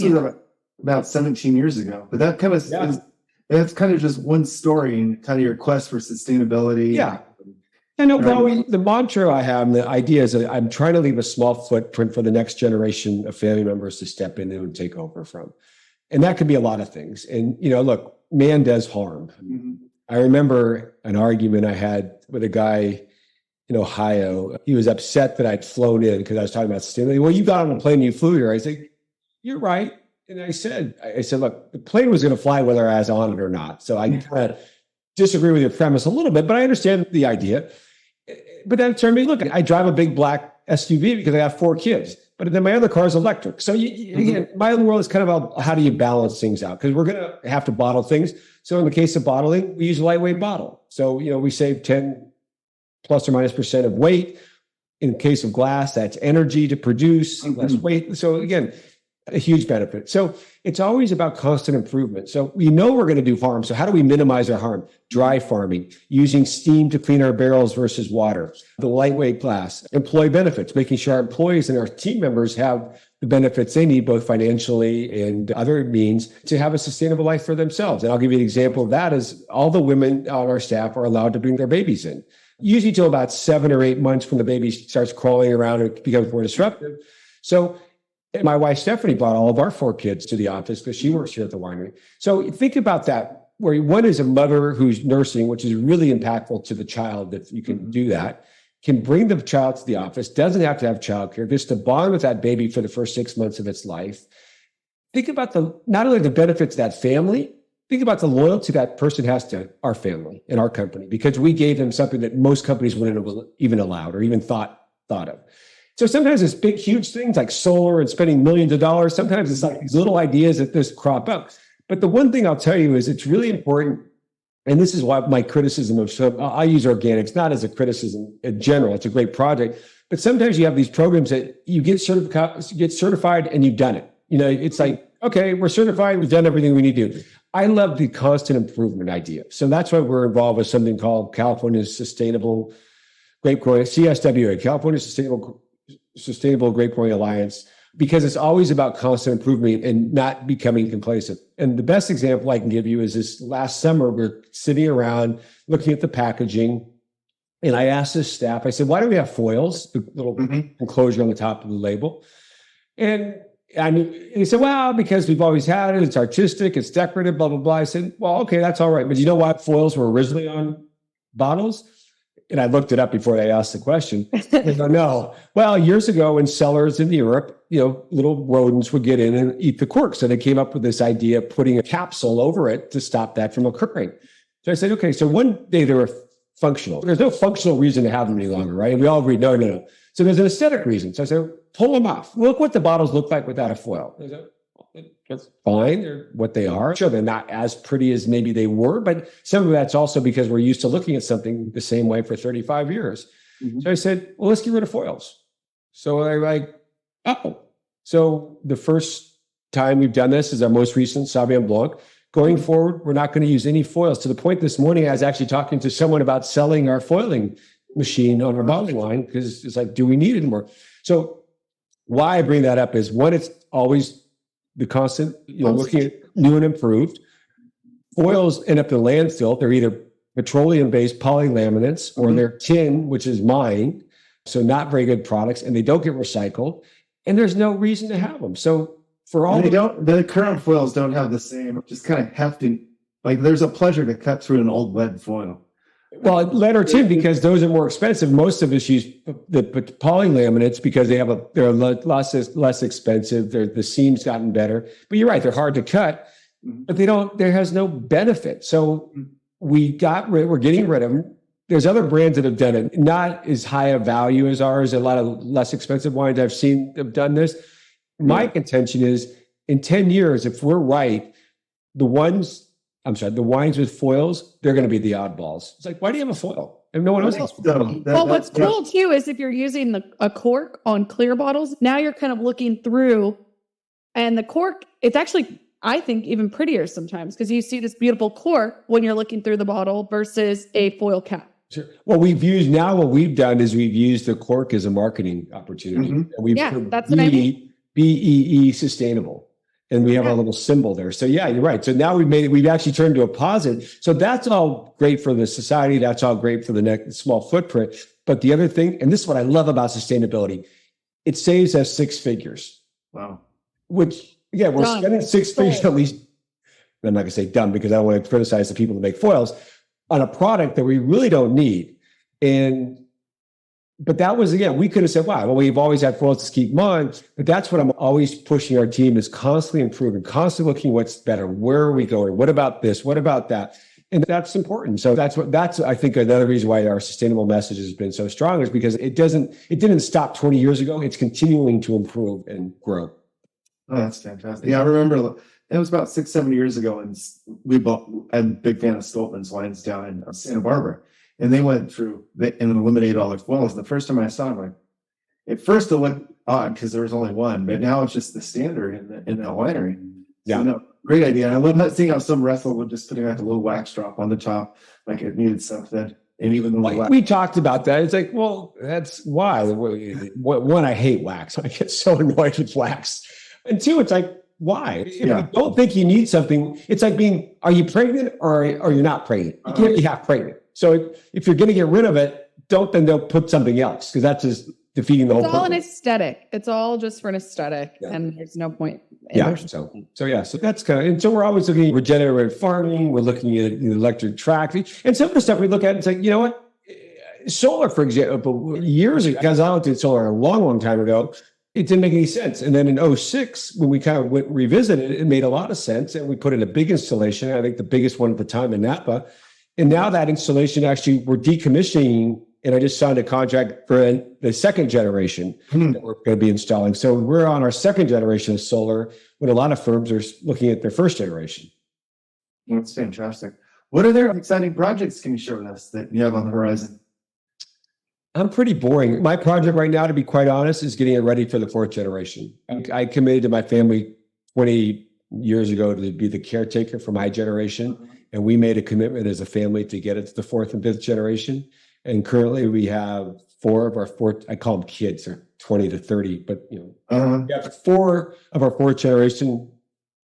A: was about 17 years ago. But that kind of And that's kind of just one story in kind of your quest for sustainability.
B: Yeah. And well, the mantra I have, and the idea is that I'm trying to leave a small footprint for the next generation of family members to step in and take over from. And that could be a lot of things. And, look, man does harm.
A: Mm-hmm.
B: I remember an argument I had with a guy in Ohio. He was upset that I'd flown in because I was talking about sustainability. Well, you got on a plane, you flew here. I said, you're right. And I said, look, the plane was going to fly whether I was on it or not. So I kind of disagree with your premise a little bit, but I understand the idea. But then it turned me, look, I drive a big black SUV because I have 4 kids, but then my other car is electric. So again, my world is kind of about how do you balance things out? Because we're going to have to bottle things. So in the case of bottling, we use a lightweight bottle. So, we save 10 plus or minus % of weight. In the case of glass, that's energy to produce, less weight. So again, a huge benefit. So it's always about constant improvement. So we know we're going to do harm. So how do we minimize our harm? Dry farming, using steam to clean our barrels versus water, the lightweight glass, employee benefits, making sure our employees and our team members have the benefits they need, both financially and other means, to have a sustainable life for themselves. And I'll give you an example of that is all the women on our staff are allowed to bring their babies in, usually till about 7 or 8 months when the baby starts crawling around and becomes more disruptive. So my wife, Stephanie, brought all of our 4 kids to the office because she works here at the winery. So think about that, where one is a mother who's nursing, which is really impactful to the child if you can do that, can bring the child to the office, doesn't have to have childcare, just to bond with that baby for the first 6 months of its life. Think about not only the benefits of that family, think about the loyalty that person has to our family and our company, because we gave them something that most companies wouldn't have even allowed or even thought of. So sometimes it's big, huge things like solar and spending millions of dollars. Sometimes it's like these little ideas that just crop up. But the one thing I'll tell you is it's really important. And this is why my criticism of, I use organics, not as a criticism in general. It's a great project. But sometimes you have these programs that you get certified and you've done it. It's like, okay, we're certified. We've done everything we need to do. I love the constant improvement idea. So that's why we're involved with something called California's Sustainable Grape Growing, CSWA, California Sustainable Grape Growing Alliance, because it's always about constant improvement and not becoming complacent. And the best example I can give you is this last summer, we're sitting around looking at the packaging, and I asked this staff, I said, why do we have foils, the little enclosure on the top of the label? And he said, well, because we've always had it, it's artistic, it's decorative, blah, blah, blah. I said, well, okay, that's all right. But you know why foils were originally on bottles? And I looked it up before I asked the question. I go, no. Well, years ago in cellars in Europe, little rodents would get in and eat the cork. So they came up with this idea of putting a capsule over it to stop that from occurring. So I said, okay, so one day they were functional. There's no functional reason to have them any longer, right? And we all agree, no. So there's an aesthetic reason. So I said, pull them off. Look what the bottles look like without a foil. I said, that's fine. They're what they are. Sure, they're not as pretty as maybe they were, but some of that's also because we're used to looking at something the same way for 35 years. So I said, well, let's get rid of foils. So they're like, oh. So the first time we've done this is our most recent Sauvignon Blanc. Going forward, we're not going to use any foils. To the point this morning, I was actually talking to someone about selling our foiling machine on our bottling line because it's like, do we need it anymore? So why I bring that up is, one, it's always the constant, looking at new and improved. Foils end up in landfill. They're either petroleum-based polylaminates or they're tin, which is mined. So not very good products, and they don't get recycled. And there's no reason to have them. So for all
A: the current foils don't have the same, just kind of hefty. Like there's a pleasure to cut through an old lead foil.
B: Well, lead or tin, because those are more expensive. Most of us use the polylaminates because they're less expensive. The seam's gotten better. But you're right, they're hard to cut, but there has no benefit. So we're getting rid of them. There's other brands that have done it, not as high a value as ours. A lot of less expensive wines I've seen have done this. My contention is, in 10 years, if we're right, the wines with foils, they're going to be the oddballs. It's like, why do you have a foil? And no one else has.
C: Well, what's cool too is if you're using a cork on clear bottles, now you're kind of looking through, and the cork, it's actually, I think, even prettier sometimes because you see this beautiful cork when you're looking through the bottle versus a foil cap.
B: Sure. Well, what we've done is we've used the cork as a marketing opportunity. And that's what I mean. BEE sustainable. And we have our little symbol there. So yeah, you're right. So now we've actually turned to a positive. So that's all great for the society. That's all great for the small footprint. But the other thing, and this is what I love about sustainability, it saves us 6 figures.
A: Wow.
B: Which, yeah, we're spending 6 figures at least. I'm not going to say dumb because I don't want to criticize the people that make foils on a product that we really don't need. But that was, again, we could have said, wow, well, we've always had foils to keep on. But that's what I'm always pushing our team is constantly improving, constantly looking what's better. Where are we going? What about this? What about that? And that's important. So that's I think another reason why our sustainable message has been so strong is because it didn't stop 20 years ago. It's continuing to improve and grow.
A: Oh, that's fantastic. Yeah, I remember it was about 6-7 years ago, and I'm a big fan of Stoltman's wines down in Santa Barbara. And they went through and eliminated all their foils. The first time I saw them, at first it looked odd because there was only one, but now it's just the standard in that winery.
B: Yeah.
A: So, no, great idea. And I love not seeing how some wrestle with just putting like a little wax drop on the top, like it needed something. And even the
B: we talked about that. It's like, well, that's why. One, I hate wax. I get so annoyed with wax. And two, it's like, why? If you don't think you need something, it's like are you pregnant or you're not pregnant? You can't be half pregnant. So if you're going to get rid of it, don't put something else because that's just defeating the whole purpose.
C: It's all an aesthetic. It's all just for an aesthetic, and there's no point.
B: So that's kind of, and so we're always looking at regenerative farming. We're looking at electric tracking, and some of the stuff we look at and say, you know what, solar, for example, years ago, because I looked at solar a long, long time ago. It didn't make any sense. And then in 2006, when we kind of revisited it, it made a lot of sense. And we put in a big installation, I think the biggest one at the time in Napa. And now that installation, actually, we're decommissioning, and I just signed a contract for the second generation that we're going to be installing. So we're on our second generation of solar when a lot of firms are looking at their first generation.
A: That's fantastic. What other exciting projects can you share with us that you have on the horizon?
B: I'm pretty boring. My project right now, to be quite honest, is getting it ready for the 4th generation. I committed to my family 20 years ago to be the caretaker for my generation. And we made a commitment as a family to get it to the 4th and 5th generation. And currently we have 4 of our 4, I call them kids, they're 20 to 30, but we have 4 of our 4th generation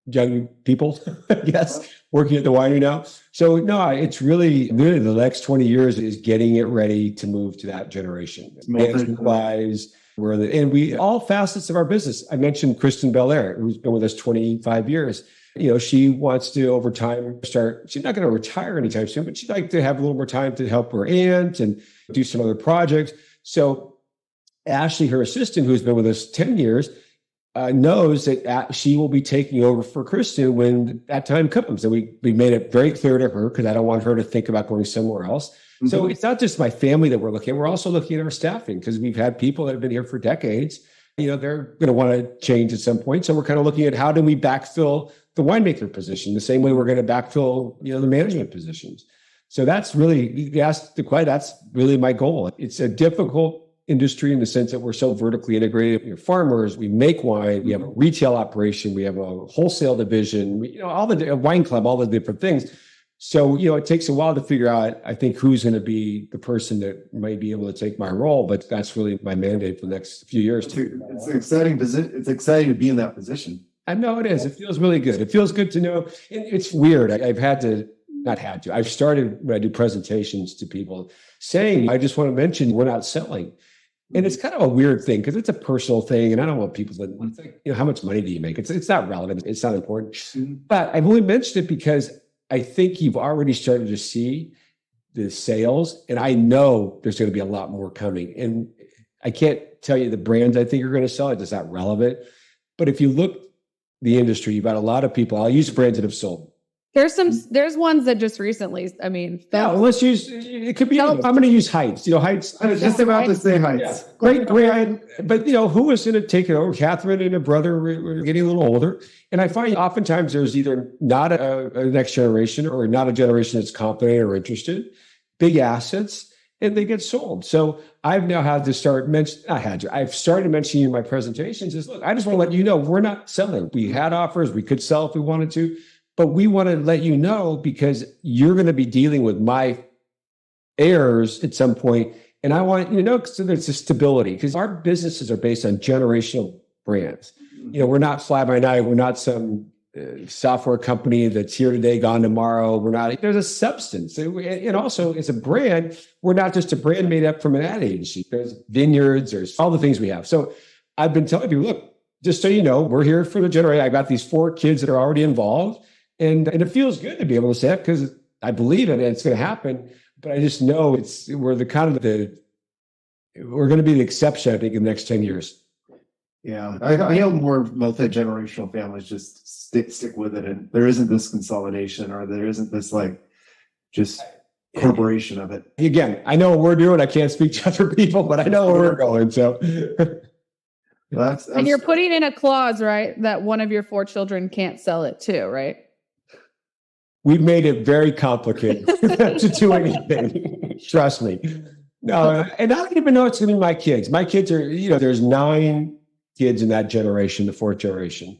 B: young people, I guess, working at the winery now. So no, it's really the next 20 years is getting it ready to move to that generation. Management-wise, and we all facets of our business. I mentioned Kristen Belair, who's been with us 25 years. She wants to, over time, she's not going to retire anytime soon, but she'd like to have a little more time to help her aunt and do some other projects. So Ashley, her assistant, who's been with us 10 years, knows that she will be taking over for Kristen when that time comes. And we made it very clear to her because I don't want her to think about going somewhere else. Mm-hmm. So it's not just my family that we're looking at. We're also looking at our staffing because we've had people that have been here for decades. They're going to want to change at some point. So we're kind of looking at how do we backfill the winemaker position the same way we're going to backfill, the management positions. So that's really, you asked the question, that's really my goal. It's a difficult industry in the sense that we're so vertically integrated. We're farmers, we make wine, we have a retail operation, we have a wholesale division, all the wine club, all the different things. So, it takes a while to figure out, I think, who's going to be the person that might be able to take my role, but that's really my mandate for the next few years.
A: It's an exciting position. It's exciting to be in that position.
B: I know it is. It feels really good. It feels good to know. It's weird. I've started when I do presentations to people saying, I just want to mention we're not selling. And it's kind of a weird thing because it's a personal thing. And I don't want people to think, how much money do you make? It's not relevant. It's not important. Mm-hmm. But I've only mentioned it because I think you've already started to see the sales. And I know there's going to be a lot more coming. And I can't tell you the brands I think are going to sell. It's not relevant. But if you look the industry, you've got a lot of people. I'll use brands that have sold.
C: There's ones that just recently,
B: let's use, it could be, I'm going to use Heights. Heights.
A: I was just about to say Heights.
B: Yeah. Great brand. But, who was going to take it over? Catherine and her brother were getting a little older. And I find oftentimes there's either not a next generation or not a generation that's competent or interested, big assets, and they get sold. So I've now had to I've started mentioning in my presentations is, look, I just want to let you know, we're not selling. We had offers. We could sell if we wanted to. But we want to let you know because you're going to be dealing with my heirs at some point. And I want you to know, so there's a stability because our businesses are based on generational brands. we're not fly by night. We're not some software company that's here today, gone tomorrow. We're not, there's a substance. And also it's a brand. We're not just a brand made up from an ad agency. There's vineyards, there's all the things we have. So I've been telling people, look, just so you know, we're here for the generation. I've got these 4 kids that are already involved. And it feels good to be able to say that because I believe it and it's going to happen. But I just know we're going to be the exception, I think, in the next 10 years.
A: Yeah, I hope more multi-generational families just stick with it, and there isn't this consolidation, or there isn't this just corporation of it.
B: Again, I know what we're doing. I can't speak to other people, but I know where we're going. So,
C: and you're putting in a clause, right, that one of your 4 children can't sell it too, right?
B: We've made it very complicated to do anything. Trust me. No, and I don't even know it's going to be my kids. My kids are, there's 9 kids in that generation, the 4th generation.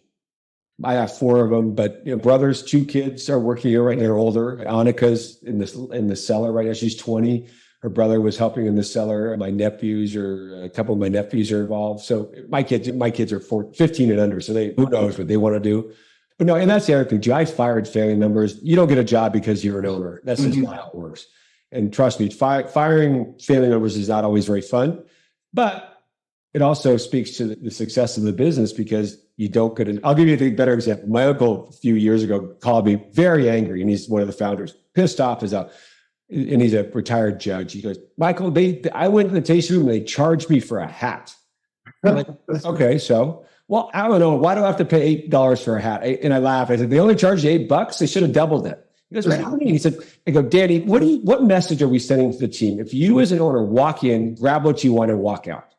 B: I have 4 of them, but brothers, 2 kids are working here right now. They're older. Annika's in the cellar right now. She's 20. Her brother was helping in the cellar. A couple of my nephews are involved. So my kids are 15 and under. So who knows what they want to do. But no, and that's the other thing too. I fired family members. You don't get a job because you're an owner. That's just not how it works. And trust me, firing family members is not always very fun, but it also speaks to the success of the business because you don't get I'll give you a better example. My uncle a few years ago called me very angry, and he's one of the founders, pissed off as hell. And he's a retired judge. He goes, Michael, I went to the tasting room and they charged me for a hat. I'm like, okay, so, well, I don't know. Why do I have to pay $8 for a hat? And I laughed. I said, they only charged you $8. They should have doubled it. He goes, what do you mean? He said, I go, Danny, what message are we sending to the team? If you as an owner walk in, grab what you want and walk out.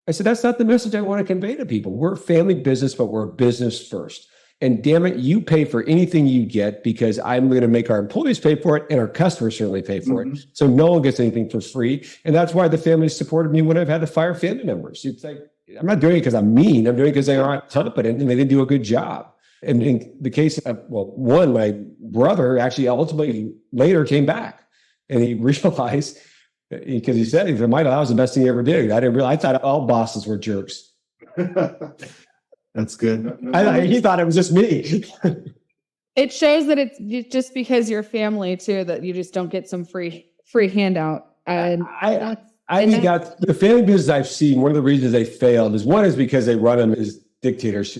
B: I said, that's not the message I want to convey to people. We're a family business, but we're a business first. And damn it, you pay for anything you get because I'm going to make our employees pay for it and our customers certainly pay for it. So no one gets anything for free. And that's why the family supported me when I've had to fire family members. It's like, I'm not doing it because I'm mean. I'm doing it because they aren't competent and they didn't do a good job. And in the case of, one, my brother actually ultimately later came back and he realized, because he said, Michael, that was the best thing he ever did. I didn't realize, I thought all bosses were jerks.
A: That's good.
B: He thought it was just me.
C: It shows that it's just because you're family too, that you just don't get some free handout. And
B: I think that's the family business I've seen. One of the reasons they failed is because they run them as dictators,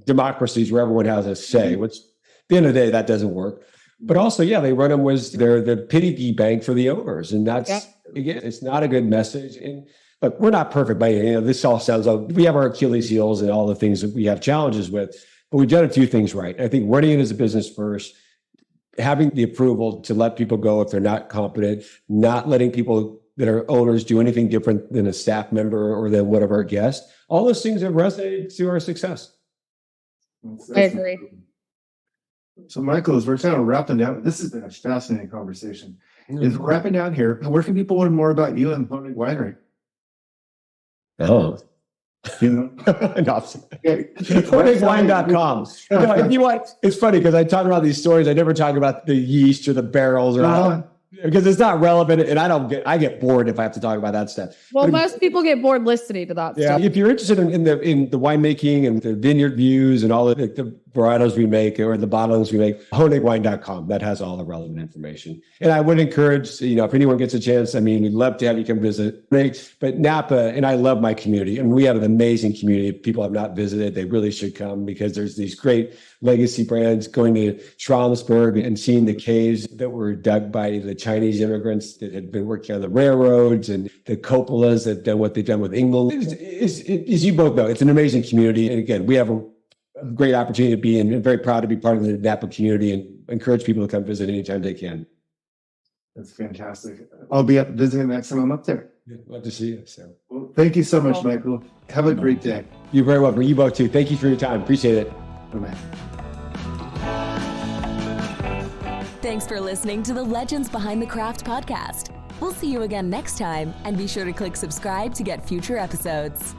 B: democracies where everyone has a say, which at the end of the day, that doesn't work. But also, they run them they're the piggy bank for the owners. And that's, again, it's not a good message. And look, we're not perfect by this all sounds like we have our Achilles heels and all the things that we have challenges with, but we've done a few things right. I think running it as a business first, having the approval to let people go if they're not competent, not letting people that are owners do anything different than a staff member or than one of our guests. All those things have resonated to our success.
C: I agree.
A: So, Michael, as we're kind of wrapping down, this has been a fascinating conversation. As we're wrapping down here, where can people learn more about you and Honig Winery?
B: Oh. Honigwine.com. If you want, it's funny because I talk about these stories. I never talk about the yeast or the barrels or because it's not relevant, and I get bored if I have to talk about that stuff.
C: Well, most people get bored listening to that stuff.
B: If you're interested in the winemaking and the vineyard views and all the varietals we make or the bottlings we make, honigwine.com, that has all the relevant information. And I would encourage, if anyone gets a chance, we'd love to have you come visit. But Napa, and I love my community, and we have an amazing community. If people have not visited, they really should come because there's these great legacy brands. Going to Schramsberg and seeing the caves that were dug by the Chinese immigrants that had been working on the railroads, and the Coppolas that have done what they've done with England. As you both know, it's an amazing community. And again, we have a great opportunity to be in, and very proud to be part of the Napa community, and encourage people to come visit anytime they can.
A: That's fantastic. I'll be up visiting next time I'm up there.
B: Love to see you. So,
A: well, thank you so much, Michael. Have a great day.
B: You're very welcome. You both too. Thank you for your time. Appreciate it.
A: Bye-bye.
D: Thanks for listening to the Legends Behind the Craft podcast. We'll see you again next time, and be sure to click subscribe to get future episodes.